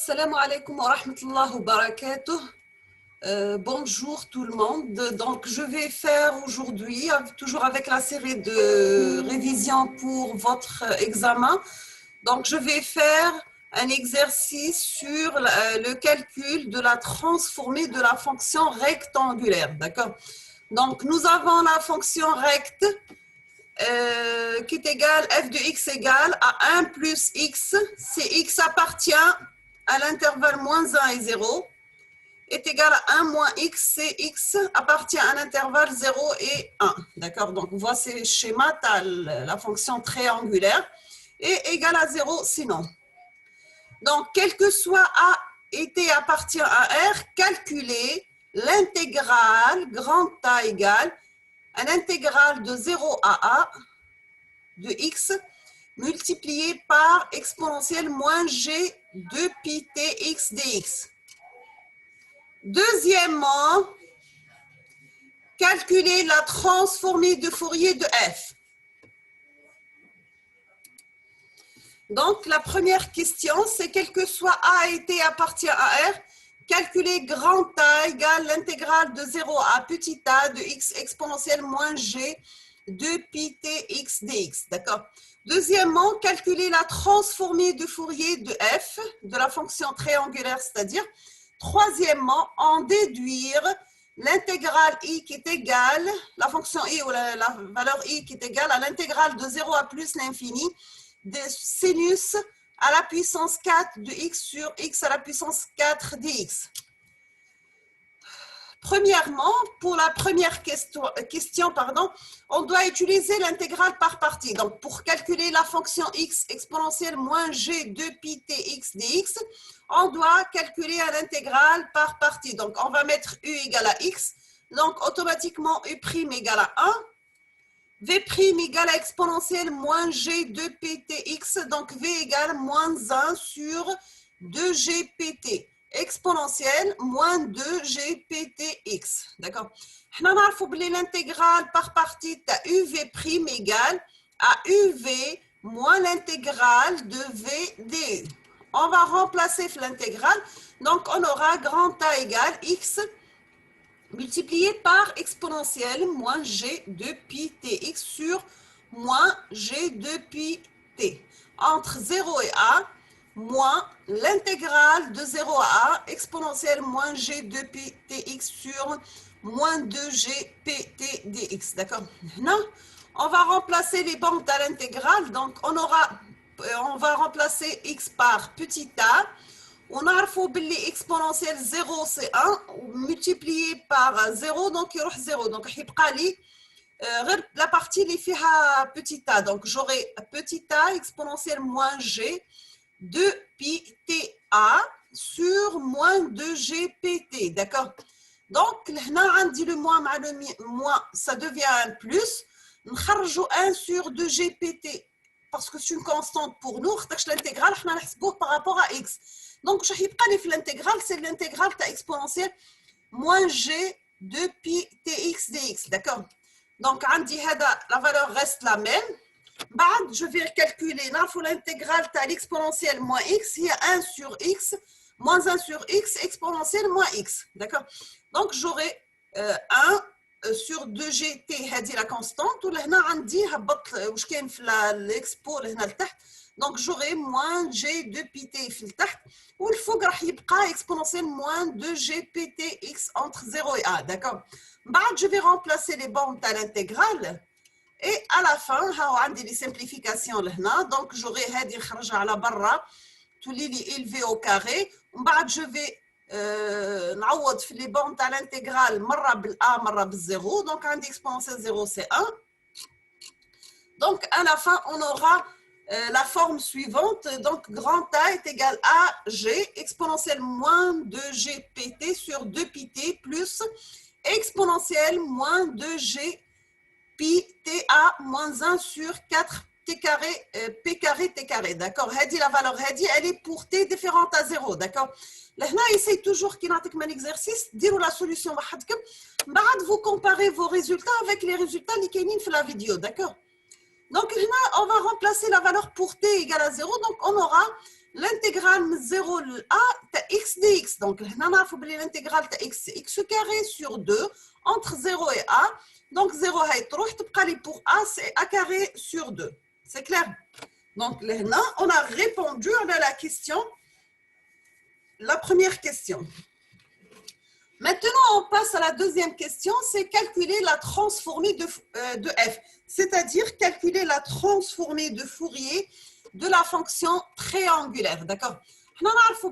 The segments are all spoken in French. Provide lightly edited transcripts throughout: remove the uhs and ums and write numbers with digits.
Salam alaikum wa rahmatullah wa barakatuh. Bonjour tout le monde. Donc, je vais faire aujourd'hui, toujours avec la série de révision pour votre examen. Donc, je vais faire un exercice sur le calcul de la transformée de la fonction rectangulaire. D'accord? Donc, nous avons la fonction recte qui est égale, f de x égale à 1 plus x, si x appartient à l'intervalle moins 1 et 0, est égal à 1 moins x, c'est x appartient à l'intervalle 0 et 1. D'accord? Donc, voici le schéma, tu as la fonction triangulaire, est égale à 0 sinon. Donc, quel que soit A et T appartient à R, calculez l'intégrale grand A égale à l'intégrale de 0 à A de x multiplié par exponentielle moins g de pi t x dx. Deuxièmement, calculer la transformée de Fourier de f. Donc, la première question, c'est quel que soit A et T appartient à R, calculer grand A égale l'intégrale de 0 à petit a de x exponentielle moins g de pi t x dx. D'accord? Deuxièmement, calculer la transformée de Fourier de f, de la fonction triangulaire, c'est-à-dire. Troisièmement, en déduire l'intégrale i qui est égale, la fonction i ou la valeur i qui est égale à l'intégrale de 0 à plus l'infini de sinus à la puissance 4 de x sur x à la puissance 4 dx. Premièrement, pour la première question, on doit utiliser l'intégrale par partie. Donc, pour calculer la fonction x exponentielle moins g de pi t x dx, on doit calculer l'intégrale par partie. Donc, on va mettre u égale à x. Donc, automatiquement, u' égale à 1. V' égale à exponentielle moins g de ptx. Donc, v égale moins 1 sur 2gpt. Exponentielle moins 2gptx. D'accord? On a l'intégrale par partie de uv' égale à uv moins l'intégrale de v du. On va remplacer l'intégrale. Donc, on aura grand A égale x multiplié par exponentielle moins g de pi tx sur moins g de pi t. Entre 0 et a, moins l'intégrale de 0 à a, exponentielle moins g de pi tx sur moins 2g pt dx. D'accord? Non, on va remplacer les bandes à l'intégrale. Donc, on va remplacer x par petit a. On a fait exponentielle 0, c'est 1, multiplié par 0, donc il y aura 0. Donc, il y a la partie qui fait petit a. Donc, j'aurai petit a exponentielle moins g de pi ta sur moins 2g pt. D'accord? Donc, là, on dit le moins, ça devient un plus. On charge 1 sur 2g pt. Parce que c'est une constante pour nous, l'intégrale, on va par rapport à x. Donc, l'intégrale, c'est l'intégrale exponentielle moins g de pi tx dx. D'accord? Donc, la valeur reste la même. Je vais calculer l'intégrale de l'exponentielle moins x. Il y a 1 sur x, moins 1 sur x, exponentielle moins x. D'accord? Donc, j'aurai 1 sur 2gt, la constante. Ou là, on dit, l'expo, donc j'aurai moins g de pt في التحت والفوق راح يبقى exponentielle moins 2gptx entre 0 et a. D'accord? Je vais remplacer les bornes à l'intégrale et à la fin on a les simplifications là. Donc j'aurai هذه خرجة على برا تولي لي élevé au carré. Je vais نعوض في les bornes à l'intégrale مرة بالa مرة بالزيرو. Donc عندي exponentielle 0 c'est 1. Donc à la fin on aura la forme suivante, donc grand A est égal à G exponentielle moins 2G pt sur 2 pi t plus exponentielle moins 2G pi ta moins 1 sur 4 t carré p carré t carré. D'accord? La valeur elle est pour t différente à 0. D'accord? Là, essaye toujours qu'il y ait un exercice, dire la solution. Vous comparez vos résultats avec les résultats qui sont dans la vidéo. D'accord? Donc, on va remplacer la valeur pour t égale à 0. Donc, on aura l'intégrale de 0 à x dx. Donc, l'intégrale de x carré sur 2 entre 0 et a. Donc, 0 pour a, c'est a carré sur 2. C'est clair? Donc, là, on a répondu à la question, la première question. Maintenant, on passe à la deuxième question, c'est calculer la transformée de f, c'est-à-dire calculer la transformée de Fourier de la fonction triangulaire, d'accord? On a f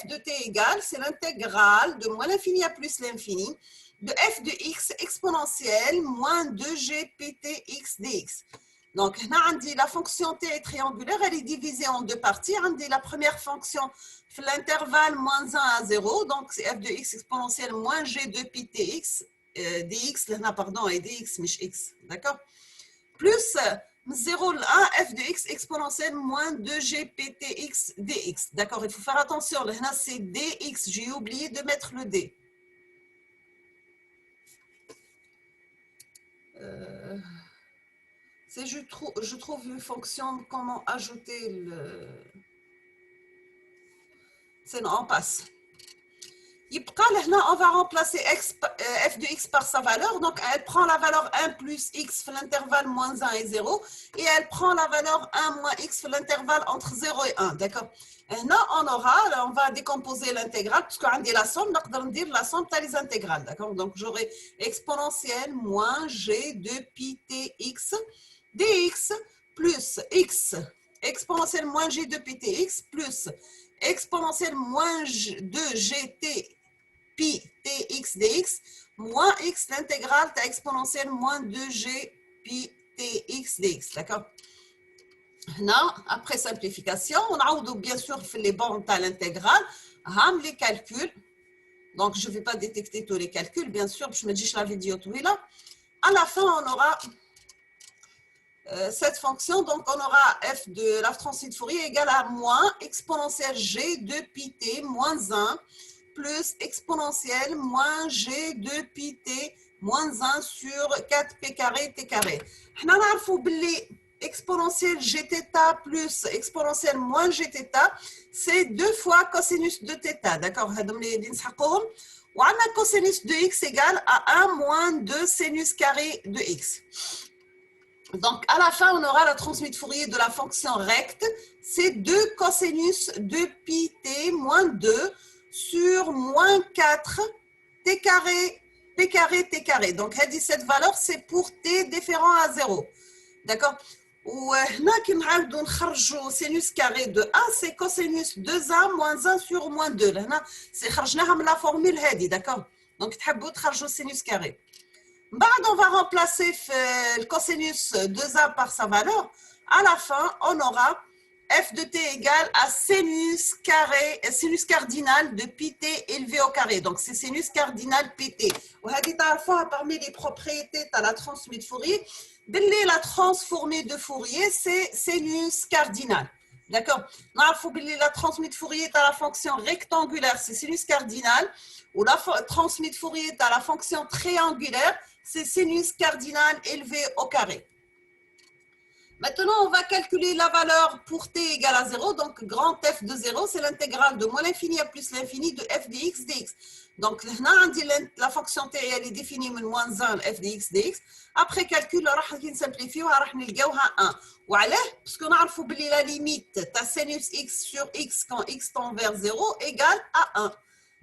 de t égale, c'est l'intégrale de moins l'infini à plus l'infini de f de x exponentielle moins 2g pt x dx. Donc, la fonction t est triangulaire, elle est divisée en deux parties. On dit la première fonction, l'intervalle moins 1 à 0, donc c'est f de x exponentielle moins g de pi tx, dx, pardon, et dx, mais x, d'accord? Plus 0 à 1, f de x exponentielle moins 2g pt x dx, d'accord? Il faut faire attention, là, c'est dx, j'ai oublié de mettre le d. Je trouve une fonction, comment ajouter le... C'est non, on passe. On va remplacer f de x par sa valeur. Donc, elle prend la valeur 1 plus x, l'intervalle moins 1 et 0. Et elle prend la valeur 1 moins x, l'intervalle entre 0 et 1. D'accord? Là, on va décomposer l'intégrale, parce qu'on dit la somme, donc on va dire la somme, tu as les intégrales. D'accord? Donc, j'aurai exponentielle moins g de pi tx dx plus x exponentielle moins g de pi tx plus exponentielle moins 2gt pi tx dx moins x l'intégrale de exponentielle moins 2g pi tx dx. D'accord? Là, après simplification, on a bien sûr fait les bornes à l'intégrale, les calculs. Donc, je ne vais pas détecter tous les calculs, bien sûr, je me dis, je l'avais dit au tout là. À la fin, on aura cette fonction, donc on aura f de la transformée de Fourier égale à moins exponentielle g de pi t moins 1 plus exponentielle moins g de pi t moins 1 sur 4p carré t carré. On a exponentielle gθ plus exponentielle moins gθ, c'est 2 fois cosinus de θ, d'accord? On a cosinus de x égale à 1 moins 2 sinus carré de x. Donc, à la fin, on aura la transformée de Fourier de la fonction recte. C'est 2 cosinus de pi t moins 2 sur moins 4 t carré, p carré, t carré. Donc, elle dit cette valeur, c'est pour t différent à 0. D'accord? Ou là, sinus carré de 1, c'est cosinus 2a moins 1 sur moins 2. Là, c'est la formule, d'accord? Donc, tu as sinus carré. On va remplacer le cosinus 2a par sa valeur. À la fin, on aura f de t égale à sinus cardinal de pi t élevé au carré. Donc, c'est sinus cardinal pt. Parmi les propriétés de la transformée de Fourier, la transformée de Fourier, c'est sinus cardinal. D'accord? La transformée de Fourier est à la fonction rectangulaire, c'est sinus cardinal. Ou la transformée de Fourier est à la fonction triangulaire, c'est sinus cardinal élevé au carré. Maintenant, on va calculer la valeur pour t égale à 0. Donc, grand f de 0, c'est l'intégrale de moins l'infini à plus l'infini de f de x dx. Donc, la fonction t, elle est définie de moins 1 f de x dx. Après calcul, on va simplifier, on va à 1. Parce qu'on a la limite de sinus x sur x quand x tend vers 0 égale à 1.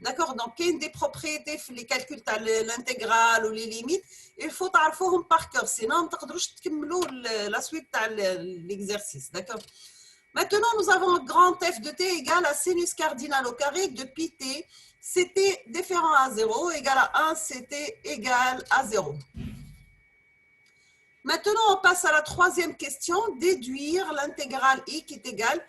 D'accord? Donc, il y a une des propriétés, les calculs de l'intégrale ou les limites, il faut savoir par cœur, sinon, on ne peut pas la suite de l'exercice. D'accord? Maintenant, nous avons grand f de t égale à sinus cardinal au carré de pi t, c'était différent à 0, égal à 1, c'était égal à 0. Maintenant, on passe à la troisième question, déduire l'intégrale i qui est égale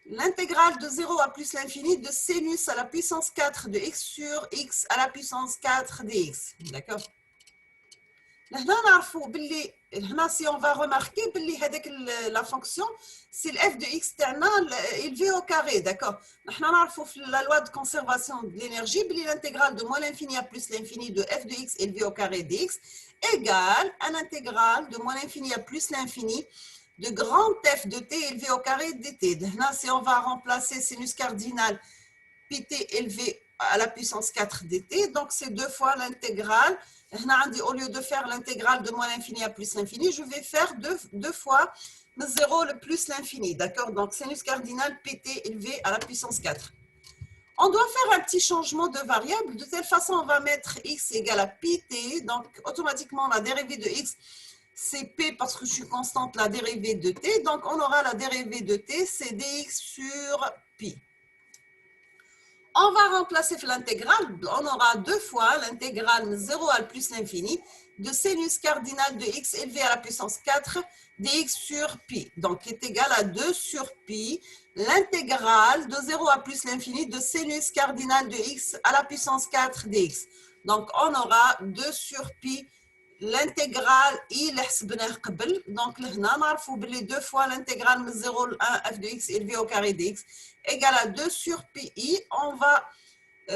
l'intégrale de 0 à plus l'infini de sinus à la puissance 4 de x sur x à la puissance 4 dx. D'accord? Si on va remarquer la fonction, c'est le f de x élevé au carré. D'accord? La loi de conservation de l'énergie, l'intégrale de moins l'infini à plus l'infini de f de x élevé au carré dx égale à l'intégrale de moins l'infini à plus l'infini de grand f de t élevé au carré dt. Là, si on va remplacer sinus cardinal pt élevé à la puissance 4 dt, donc c'est 2 fois l'intégrale. Au lieu de faire l'intégrale de moins l'infini à plus l'infini, je vais faire deux fois 0 le plus l'infini. D'accord? Donc sinus cardinal pt élevé à la puissance 4. On doit faire un petit changement de variable. De telle façon, on va mettre x égale à pi t. Donc, automatiquement, la dérivée de x, c'est p parce que je suis constante, la dérivée de t. Donc, on aura la dérivée de t, c'est dx sur pi. On va remplacer l'intégrale. On aura 2 fois l'intégrale 0 à plus l'infini de sinus cardinal de x élevé à la puissance 4 dx sur pi. Donc, qui est égal à 2 sur pi. L'intégrale de 0 à plus l'infini de sinus cardinal de x à la puissance 4 dx. Donc, on aura 2 sur pi. L'intégrale i donc là, on a les 2 fois l'intégrale de 0 à 1 f de x élevé au carré dx égale à 2 sur pi i. On va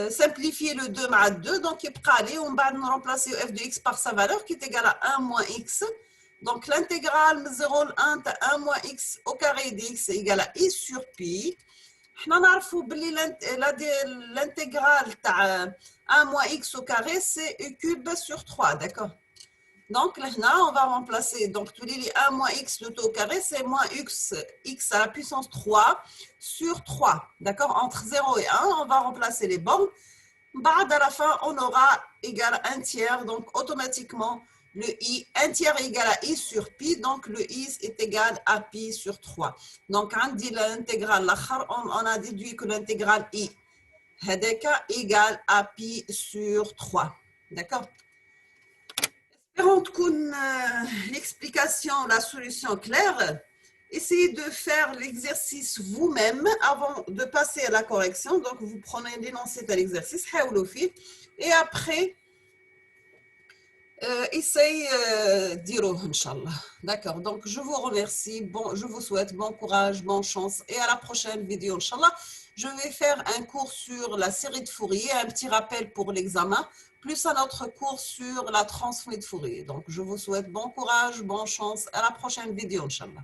simplifier le 2 à 2, donc il aller, on va remplacer f de x par sa valeur qui est égale à 1 moins x. Donc l'intégrale de 0 à 1 1 moins x au carré dx est égale à i sur pi. L'intégrale 1 moins x au carré, c'est u cube sur 3, d'accord? Donc là, on va remplacer, donc tous les 1 moins x de tout au carré, c'est moins x à la puissance 3 sur 3. D'accord? Entre 0 et 1, on va remplacer les bornes. À la fin, on aura égal à 1 tiers, donc automatiquement, le i, 1 tiers est égal à i sur pi, donc le i est égal à pi sur 3. Donc, on dit l'intégrale, on a déduit que l'intégrale i est égale à pi sur 3. D'accord? Espérons que l'explication, la solution claire. Essayez de faire l'exercice vous-même avant de passer à la correction. Donc, vous prenez l'énoncé de l'exercice, et après, essayez dire Inch'Allah. D'accord. Donc, je vous remercie. Bon, je vous souhaite bon courage, bonne chance et à la prochaine vidéo, Inch'Allah. Je vais faire un cours sur la série de Fourier, un petit rappel pour l'examen, plus un autre cours sur la transformée de Fourier. Donc, je vous souhaite bon courage, bonne chance. À la prochaine vidéo, Inch'Allah.